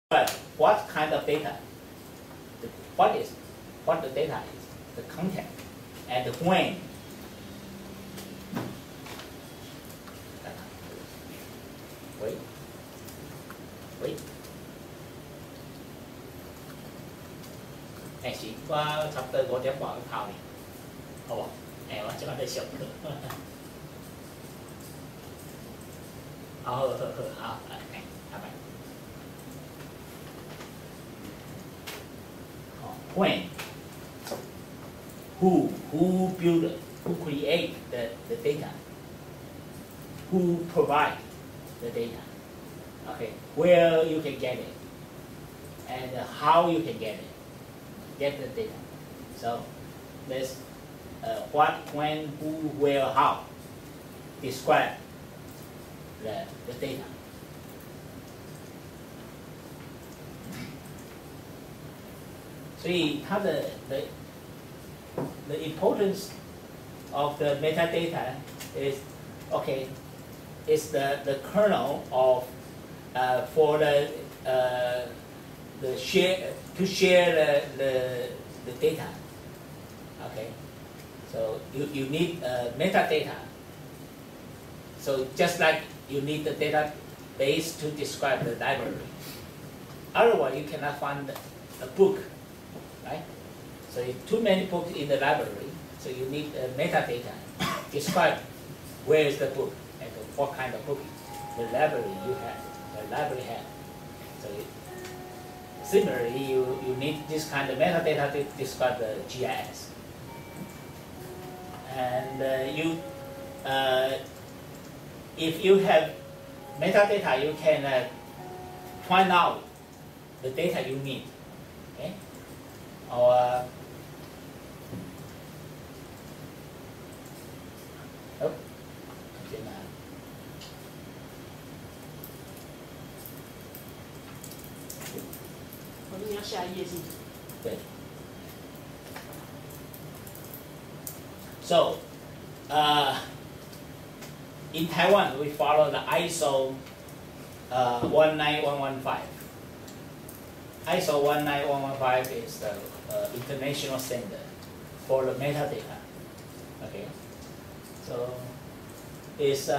But what kind of data? What the data is, the content, and when. Wait. 是我差不多5點半考你，好不？我即刻在上課。好，拜拜。When, who build, who create the data, who provide the data, okay, where you can get it, and how you can get the data. So let's what, when, who, where, how describe the data. So the importance of the metadata is, okay, it's the kernel of for the share to share the data. Okay, so you need metadata. So just like you need the database to describe the library. Otherwise, you cannot find a book. Right? So too many books in the library, so you need metadata. Describe where is the book and what kind of book the library has. So similarly, you need this kind of metadata to describe the GIS. And if you have metadata, you can find out the data you need. Okay? Or So, in Taiwan, we follow the ISO 19115. ISO 19115 is the international standard for the metadata. Okay, so is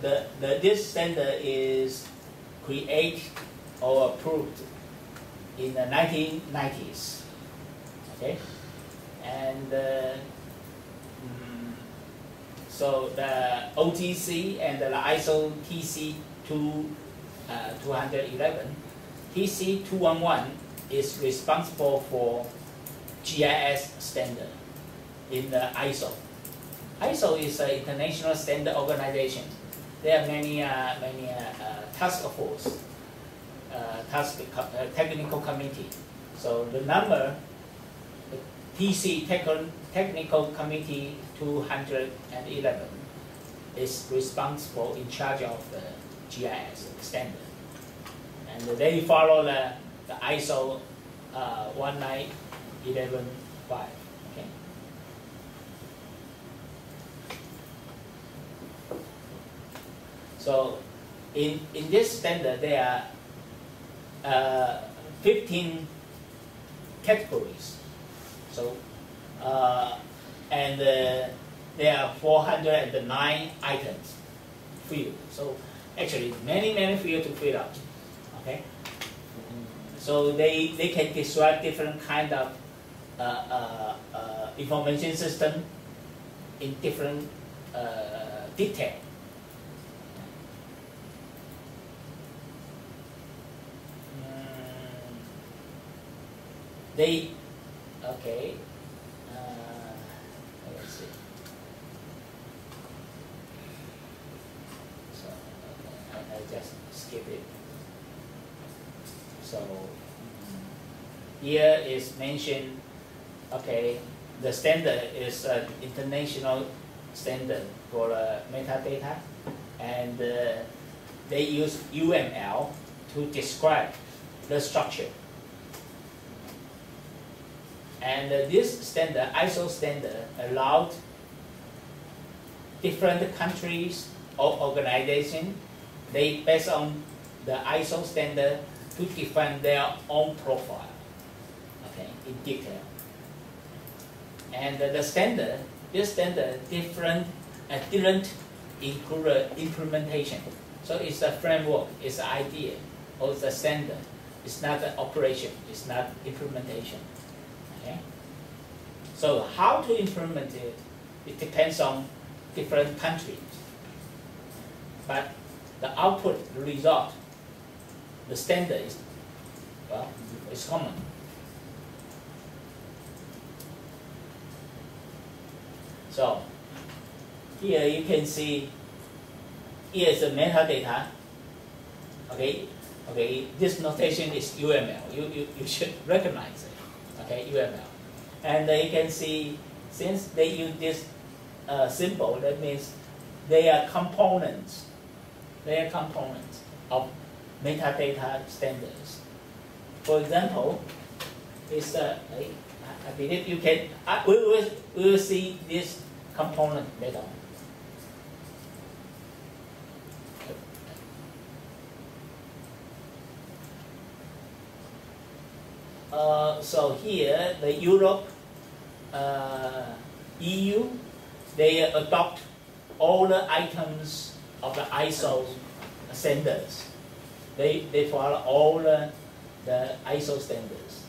this standard is created or approved in the 1990s. Okay, and so the OTC and the ISO TC 211, TC 211 is responsible for GIS standard in the ISO. ISO is an international standard organization. There are many task force, technical committee. So the number, the TC Technical Committee 211 is responsible, in charge of the GIS standard. And they follow the ISO 19115. Okay. So in this standard, there are 15 categories. So and there are 409 items filled. So actually, many fields to fill out. Okay. So they can describe different kind of information system in different detail. Okay. Let's see. So I just skip it. So here is mentioned. Okay, the standard is an international standard for metadata, and they use UML to describe the structure. And this standard, ISO standard, allowed different countries or organizations, they based on the ISO standard, to define their own profile, okay, in detail. And this standard different include implementation. So it's a framework, it's an idea, or it's a standard. It's not an operation, it's not implementation. Okay? So how to implement it, it depends on different countries. But the output, the result, the standard is, well, it's common. So here you can see, here is the metadata. Okay, this notation is UML. You should recognize it. Okay, UML. And you can see, since they use this symbol, that means they are components. They are components of metadata standards. For example, it's I believe you can. We will see this component later on. So here, the Europe, EU, they adopt all the items of the ISO standards. They follow all the ISO standards.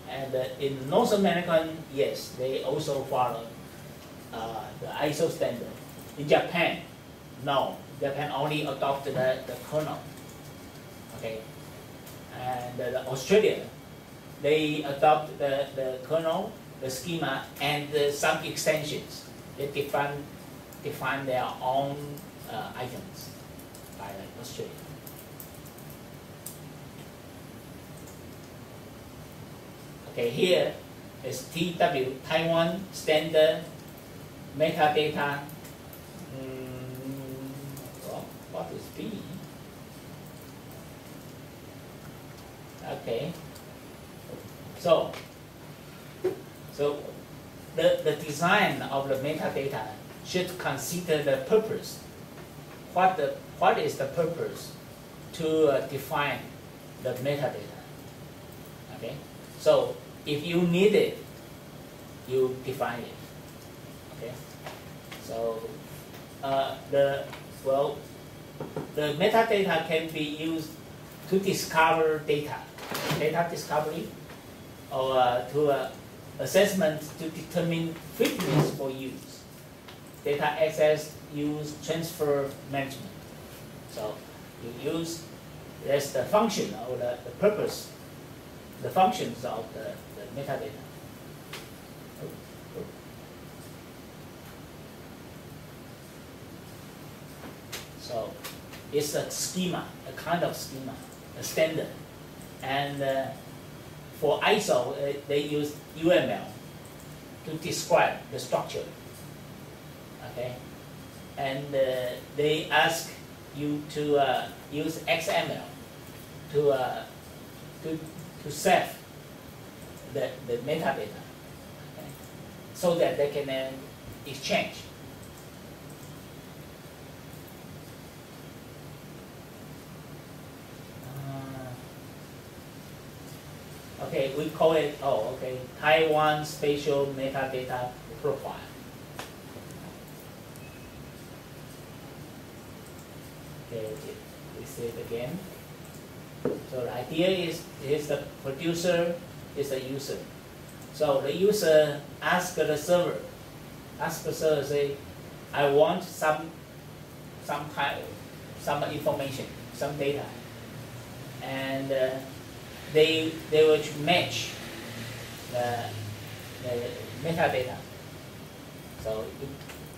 And in North American, yes, they also follow the ISO standard. In Japan, no. Japan only adopted the kernel. Okay. And Australia, they adopt the kernel, the schema, and some extensions. They define their own items by Australia. Okay, here is TW, Taiwan Standard Metadata. Well, what is B? Okay. So the design of the metadata should consider the purpose. What is the purpose to define the metadata? Okay. So if you need it, you define it. Okay. So the metadata can be used to discover data discovery, or to assessment to determine fitness for use, data access, use, transfer, management. So you use, that's the function or the purpose, the functions of the metadata. So it's a schema, a kind of schema, a standard. And for ISO, they use UML to describe the structure. Okay, and they ask you to use XML to save the metadata, okay, so that they can exchange. Okay, we call it, Taiwan Spatial Metadata Profile. Okay, we say it again. So the idea is the producer is the user. So the user asks the server, say, I want some information, some data, and they will match the metadata. So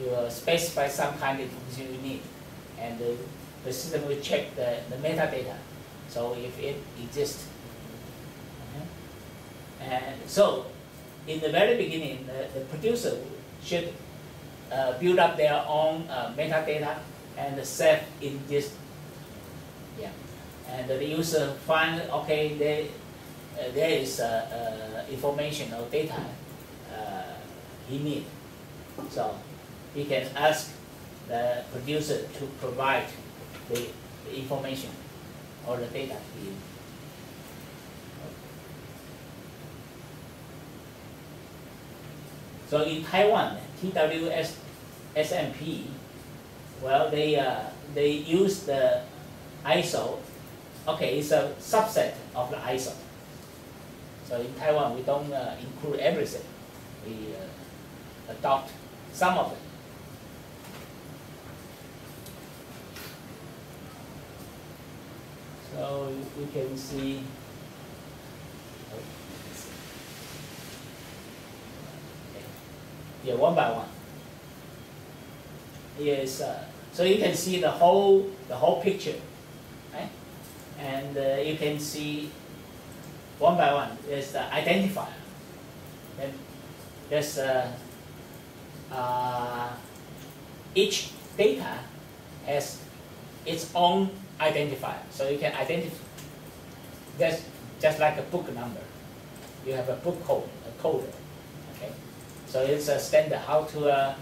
you specify some kind of information you need, and the system will check the metadata. So if it exists, and so in the very beginning, the producer should build up their own metadata and save in this. Yeah. And the user find, okay, there is information or data he needs. So he can ask the producer to provide the information or the data he needs. So in Taiwan, TWSMP, well, they use the ISO. Okay, it's a subset of the ISO. So in Taiwan, we don't include everything. We adopt some of it. So we can see. Yeah, one by one. Yes, so you can see the whole picture, right? And you can see one by one. There's the identifier. Then there's each data has its own identifier, so you can identify. That's just like a book number. You have a book code, a coder. Okay, so it's a standard how to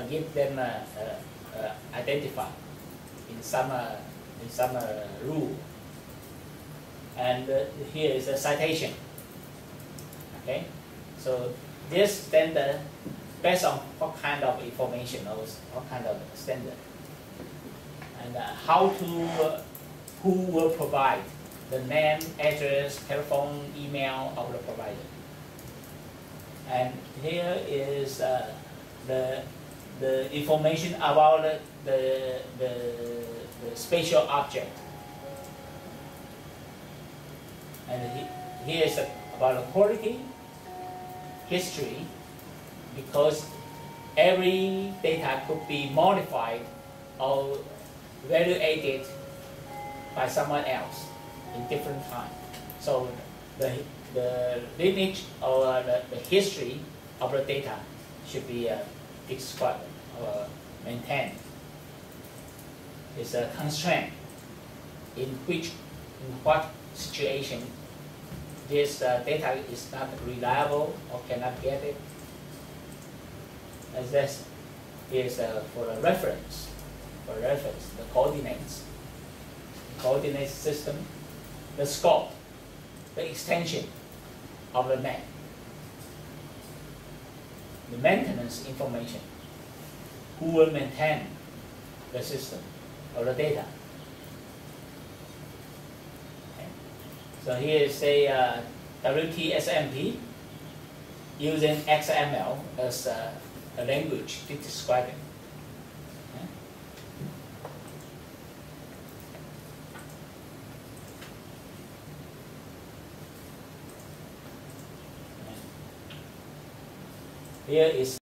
give them identify in some rule. And here is a citation. Okay, so this standard based on what kind of information or what kind of standard, and who will provide the name, address, telephone, email of the provider. And here is the information about the spatial object. And here is about the quality, history, because every data could be modified or evaluated by someone else in different time. So the lineage or the history of the data should be described or maintained. It's a constraint in what situation this data is not reliable or cannot get it. As this is for a reference. For reference, the coordinates, coordinate system, the scope, the extension of the map, the maintenance information, who will maintain the system or the data. Okay. So here is a WTSMP using XML as a language to describe it. Okay. Here is